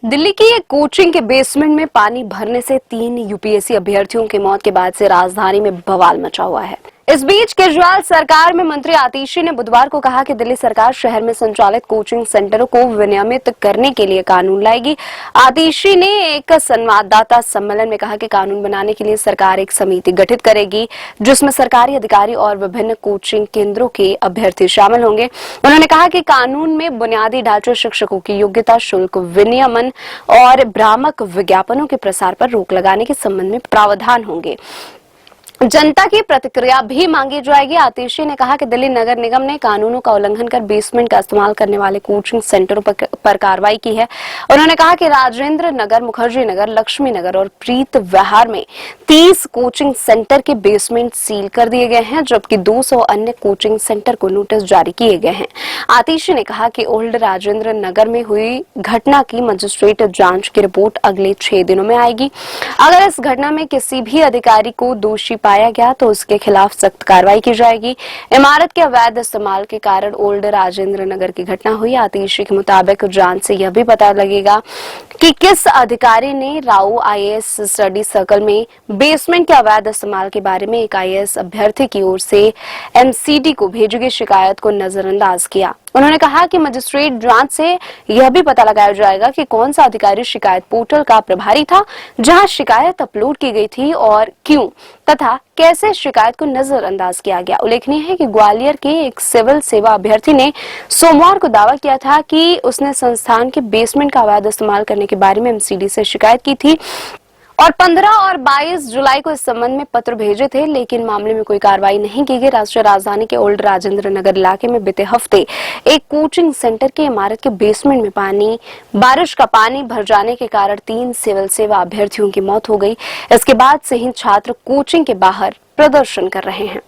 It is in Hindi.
दिल्ली की एक कोचिंग के बेसमेंट में पानी भरने से 3 यूपीएससी अभ्यर्थियों की मौत के बाद से राजधानी में बवाल मचा हुआ है। इस बीच केजरीवाल सरकार में मंत्री आतिशी ने बुधवार को कहा कि दिल्ली सरकार शहर में संचालित कोचिंग सेंटरों को विनियमित करने के लिए कानून लाएगी। आतिशी ने एक संवाददाता सम्मेलन में कहा कि कानून बनाने के लिए सरकार एक समिति गठित करेगी, जिसमें सरकारी अधिकारी और विभिन्न कोचिंग केंद्रों के अभ्यर्थी शामिल होंगे। उन्होंने कहा कि कानून में बुनियादी ढांचे, शिक्षकों की योग्यता, शुल्क विनियमन और भ्रामक विज्ञापनों के प्रसार पर रोक लगाने के संबंध में प्रावधान होंगे। जनता की प्रतिक्रिया भी मांगी जाएगी। आतिशी ने कहा कि दिल्ली नगर निगम ने कानूनों का उल्लंघन कर बेसमेंट का इस्तेमाल करने वाले कोचिंग सेंटरों पर कार्रवाई की है। उन्होंने कहा कि राजेंद्र नगर, मुखर्जी नगर, लक्ष्मी नगर और प्रीत विहार में 30 कोचिंग सेंटर के बेसमेंट सील कर दिए गए हैं, जबकि 200 अन्य कोचिंग सेंटर को नोटिस जारी किए गए हैं। आतिशी ने कहा कि ओल्ड राजेंद्र नगर में हुई घटना की मजिस्ट्रेट जांच की रिपोर्ट अगले 6 दिनों में आएगी। अगर इस घटना में किसी भी अधिकारी को दोषी पाया गया तो उसके खिलाफ सख्त कार्रवाई की जाएगी। इमारत के अवैध इस्तेमाल के कारण ओल्ड राजेंद्र नगर की घटना हुई। आतिशी के मुताबिक जांच से यह भी पता लगेगा कि किस अधिकारी ने राउ आईएएस स्टडी सर्कल में बेसमेंट के अवैध इस्तेमाल के बारे में एक आईएएस अभ्यर्थी की ओर से एमसीडी को भेजी गई शिकायत को नजरअंदाज किया। उन्होंने कहा कि मजिस्ट्रेट जांच से यह भी पता लगाया जाएगा कि कौन सा अधिकारी शिकायत पोर्टल का प्रभारी था जहां शिकायत अपलोड की गई थी और क्यों तथा कैसे शिकायत को नजरअंदाज किया गया। उल्लेखनीय है कि ग्वालियर के एक सिविल सेवा अभ्यर्थी ने सोमवार को दावा किया था कि उसने संस्थान के बेसमेंट का अवैध इस्तेमाल करने के बारे में एमसीडी से शिकायत की थी और 15 और 22 जुलाई को इस संबंध में पत्र भेजे थे, लेकिन मामले में कोई कार्रवाई नहीं की गई। राष्ट्रीय राजधानी के ओल्ड राजेंद्र नगर इलाके में बीते हफ्ते एक कोचिंग सेंटर की इमारत के बेसमेंट में बारिश का पानी भर जाने के कारण 3 सिविल सेवा अभ्यर्थियों की मौत हो गई। इसके बाद से ही छात्र कोचिंग के बाहर प्रदर्शन कर रहे हैं।